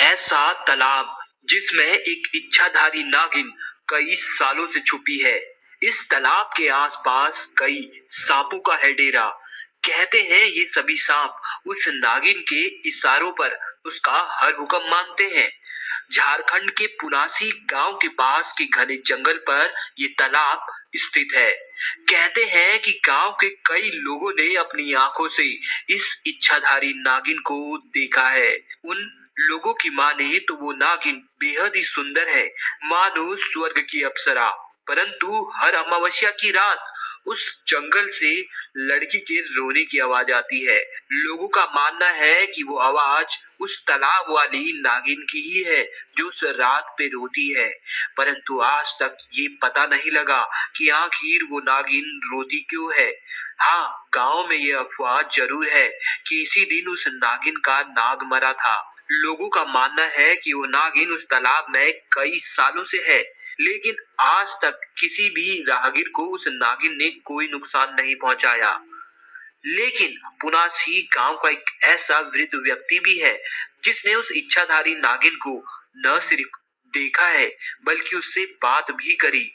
ऐसा तालाब जिसमें एक इच्छाधारी नागिन कई सालों से छुपी है। इस तालाब के आसपास कई सांपों का है डेरा। कहते हैं ये सभी सांप उस नागिन के इशारों पर उसका हर हुक्म मानते हैं। झारखंड के पुनासी गांव के पास के घने जंगल पर ये तालाब स्थित है। कहते हैं कि गांव के कई लोगों ने अपनी आंखों से इस इच्छाधारी नागिन को देखा है। उन लोगों की माने तो वो नागिन बेहद ही सुंदर है, मानो स्वर्ग की अप्सरा। परंतु हर अमावस्या की रात उस जंगल से लड़की के रोने की आवाज आती है। लोगों का मानना है कि वो आवाज उस तालाब वाली नागिन की ही है जो उस रात पे रोती है। परंतु आज तक ये पता नहीं लगा कि आखिर वो नागिन रोती क्यों है। हाँ, गांव में ये अफवाह जरूर है कि इसी दिन उस नागिन का नाग मरा था। लोगों का मानना है कि वो नागिन उस तालाब में कई सालों से है, लेकिन आज तक किसी भी राहगीर को उस नागिन ने कोई नुकसान नहीं पहुंचाया। लेकिन पुनासी गांव का एक ऐसा वृद्ध व्यक्ति भी है जिसने उस इच्छाधारी नागिन को न सिर्फ देखा है बल्कि उससे बात भी करी।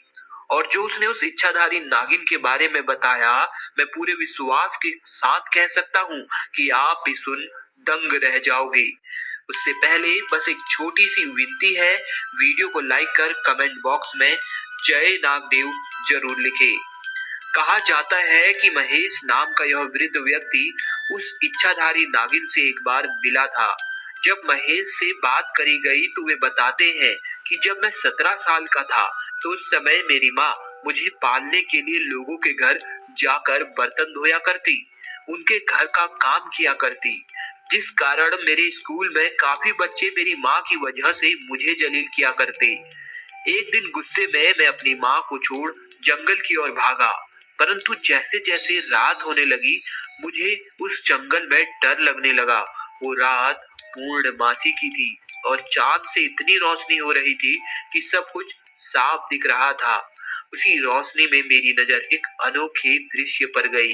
और जो उसने उस इच्छाधारी नागिन के बारे में बताया, मैं पूरे विश्वास के साथ कह सकता हूँ कि आप भी सुन दंग रह जाओगे। उससे पहले बस एक छोटी सी विनती है, वीडियो को लाइक कर कमेंट बॉक्स में जय नागदेव जरूर लिखे। कहा जाता है कि महेश नाम का यह वृद्ध व्यक्ति उस इच्छाधारी नागिन से एक बार मिला था। जब महेश से बात करी गई तो वे बताते हैं कि जब मैं 17 साल का था तो उस समय मेरी माँ मुझे पालने के लिए लोगों के घर जाकर बर्तन धोया करती, उनके घर का काम किया करती, जिस कारण मेरे स्कूल में काफी बच्चे मेरी माँ की वजह से मुझे जलील किया करते। एक दिन गुस्से में मैं अपनी माँ को छोड़ जंगल की ओर भागा। परंतु जैसे जैसे रात होने लगी मुझे उस जंगल में डर लगने लगा। वो रात पूर्णमासी की थी और चांद से इतनी रोशनी हो रही थी कि सब कुछ साफ दिख रहा था। उसी रोशनी में मेरी नजर एक अनोखे दृश्य पर गई।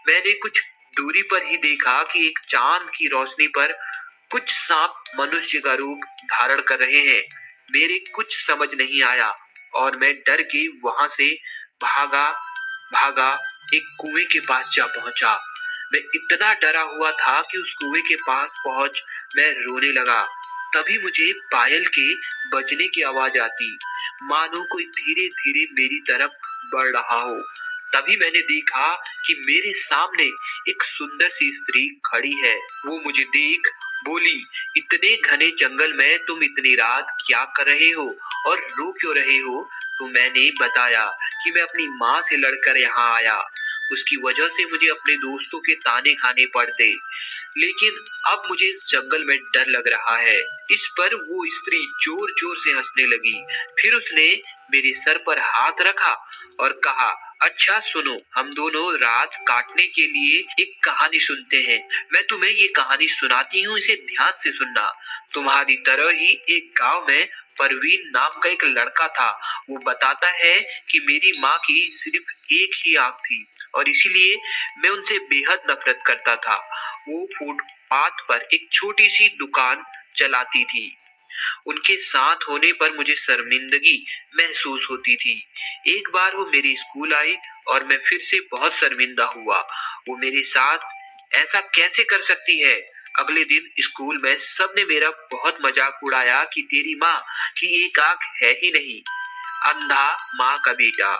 मैंने कुछ दूरी पर ही देखा कि एक चांद की रोशनी पर कुछ सांप मनुष्य का रूप धारण कर रहे हैं। मेरे कुछ समझ नहीं आया और मैं डर के वहां से भागा भागा एक कुएं के पास जा पहुंचा। मैं इतना डरा हुआ था कि उस कुएं के पास पहुंच मैं रोने लगा। तभी मुझे पायल के बजने की आवाज आती, मानो कोई धीरे धीरे मेरी तरफ बढ़ रहा हो। तभी मैंने देखा कि मेरे सामने एक सुंदर सी स्त्री खड़ी है। वो मुझे देख बोली, इतने घने जंगल में तुम इतनी रात क्या कर रहे हो और रो क्यों रहे हो? तो मैंने बताया कि मैं अपनी माँ से लड़कर यहाँ आया, उसकी वजह से मुझे अपने दोस्तों के ताने खाने पड़ते, लेकिन अब मुझे इस जंगल में डर लग रहा है। इस पर वो स्त्री जोर जोर से हंसने लगी। फिर उसने मेरे सर पर हाथ रखा और कहा, अच्छा सुनो, हम दोनों रात काटने के लिए एक कहानी सुनते हैं। मैं तुम्हें ये कहानी सुनाती हूँ, इसे ध्यान से सुनना। तुम्हारी तरह ही एक गांव में परवीन नाम का एक लड़का था। वो बताता है कि मेरी माँ की सिर्फ एक ही आंख थी और इसीलिए मैं उनसे बेहद नफरत करता था। वो फुटपाथ पर एक छोटी सी दुकान चलाती थी। उनके साथ होने पर मुझे शर्मिंदगी महसूस होती थी। एक बार वो मेरे स्कूल आई और मैं फिर से बहुत शर्मिंदा हुआ। वो मेरे साथ ऐसा कैसे कर सकती है? अगले दिन स्कूल में सबने मेरा बहुत मजाक उड़ाया कि तेरी माँ की एक आंख है ही नहीं, अंधा माँ का बेटा।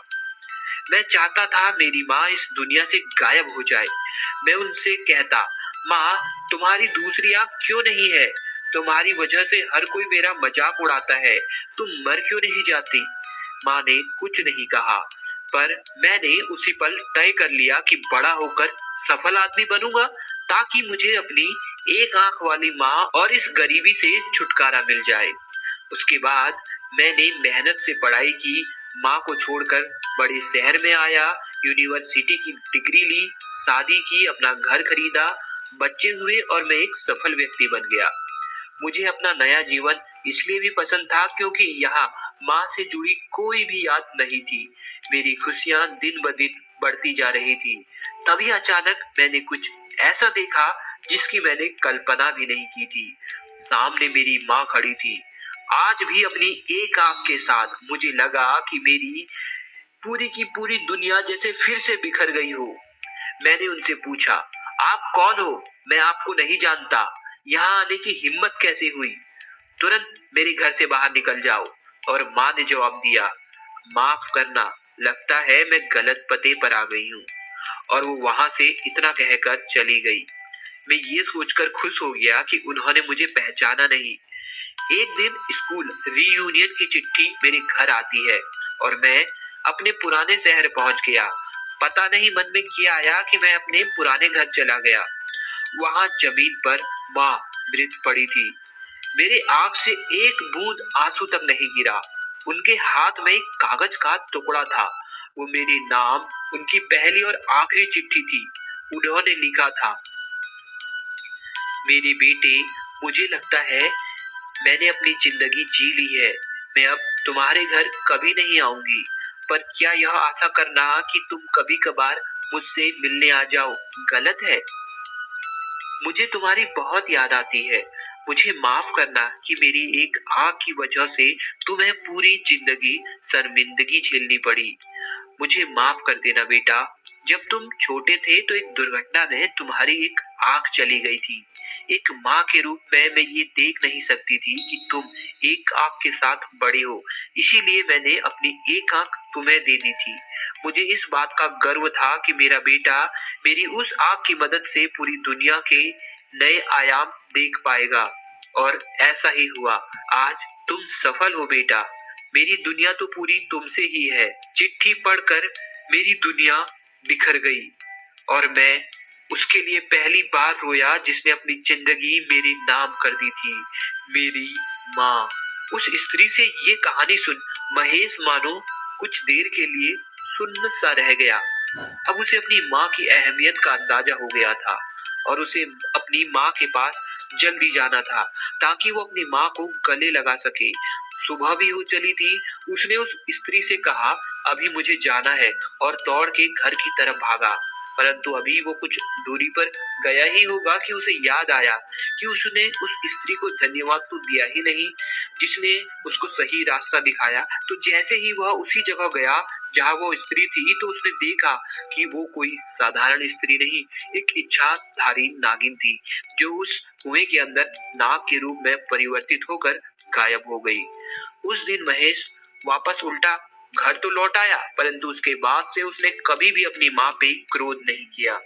मैं चाहता था मेरी माँ इस दुनिया से गायब हो जाए। मैं उनसे कहता, माँ तुम्हारी दूसरी आंख क्यों नहीं है? तुम्हारी वजह से हर कोई मेरा मजाक उड़ाता है, तुम मर क्यों नहीं जाती? माँ ने कुछ नहीं कहा, पर मैंने उसी पल तय कर लिया कि बड़ा होकर सफल आदमी बनूंगा ताकि मुझे अपनी एक आंख वाली माँ और इस गरीबी से छुटकारा मिल जाए। उसके बाद मैंने मेहनत से पढ़ाई की, माँ को छोड़कर बड़े शहर में आया, यूनिवर्सिटी की डिग्री ली, शादी की, अपना घर खरीदा, बच्चे हुए और मैं एक सफल व्यक्ति बन गया। मुझे अपना नया जीवन इसलिए भी पसंद था क्योंकि यहाँ माँ से जुड़ी कोई भी याद नहीं थी। मेरी खुशियाँ दिन ब दिन बढ़ती जा रही थी। तभी अचानक मैंने कुछ ऐसा देखा जिसकी मैंने कल्पना भी नहीं की थी। सामने मेरी माँ खड़ी थी, आज भी अपनी एक आंख के साथ। मुझे लगा कि मेरी पूरी की पूरी दुनिया जैसे फिर से बिखर गई हो। मैंने उनसे पूछा, आप कौन हो? मैं आपको नहीं जानता। यहाँ आने की हिम्मत कैसे हुई? तुरंत मेरे घर से बाहर निकल जाओ। और माँ ने जवाब दिया, माफ करना, लगता है मैं गलत पते पर आ गई हूँ। और वो वहां से इतना कहकर चली गई। मैं ये सोचकर खुश हो गया कि उन्होंने मुझे पहचाना नहीं। एक दिन स्कूल रीयूनियन की चिट्ठी मेरे घर आती है और मैं अपने पुराने शहर पहुंच गया। पता नहीं मन में क्या आया कि मैं अपने पुराने घर चला गया। वहां जमीन पर माँ मृत पड़ी थी। मेरे आंख से एक बूंद आंसू तक नहीं गिरा। उनके हाथ में एक कागज का टुकड़ा था। वो मेरे नाम, उनकी पहली और आखिरी चिट्ठी थी। उन्होंने लिखा था, मेरे बेटे, मुझे लगता है मैंने अपनी जिंदगी जी ली है। मैं अब तुम्हारे घर कभी नहीं आऊंगी। पर क्या यह आशा करना कि तुम कभी कभार मुझसे मिलने आ जाओ गलत है? मुझे तुम्हारी बहुत याद आती है। मुझे माफ करना कि मेरी एक आंख की वजह से तुम्हें पूरी जिंदगी शर्मिंदगी झेलनी पड़ी। मुझे माफ कर देना बेटा। जब तुम छोटे थे तो एक दुर्घटना में तुम्हारी एक आंख चली गई थी। एक माँ के रूप में मैं ये देख नहीं सकती थी कि तुम एक आंख के साथ बड़े हो। इसीलिए मैंने अपनी एक आंख तुम्हें दे दी थी। मुझे इस बात का गर्व था कि मेरा बेटा मेरी उस आंख की मदद से पूरी दुनिया के नए आयाम देख पाएगा। और ऐसा ही हुआ। आज तुम सफल हो बेटा। मेरी दुनिया तो पूरी तुमसे ही है। चिट्ठी पढ़कर मेरी दुनिया बिखर गई और मैं उसके लिए पहली बार रोया जिसने अपनी जिंदगी मेरे नाम कर दी थी, मेरी माँ। उस स्त्री से ये कहानी सुन महेश मानो कुछ देर के लिए सुन्न सा रह गया। अब उसे अपनी माँ की अहमियत का अंदाजा हो गया था और उसे अपनी माँ के पास जल्दी जाना था ताकि वो अपनी माँ को गले लगा सके। सुबह भी हो चली थी। उसने उस स्त्री से कहा, अभी मुझे जाना है, और दौड़ के घर की तरफ भागा। परंतु अभी वो कुछ दूरी पर गया ही होगा कि उसे याद आया कि उसने उस स्त्री को धन्यवाद तो दिया ही नहीं जिसने उसको सही रास्ता दिखाया। तो जैसे ही वह उसी जगह गया जहाँ वो स्त्री थी, तो उसने देखा कि वो कोई साधारण स्त्री नहीं, एक इच्छाधारी नागिन थी जो उस कुएं के अंदर नाग के रूप में परिवर्तित होकर गायब हो गई। उस दिन महेश वापस उल्टा घर तो लौट आया, परंतु उसके बाद से उसने कभी भी अपनी माँ पे क्रोध नहीं किया।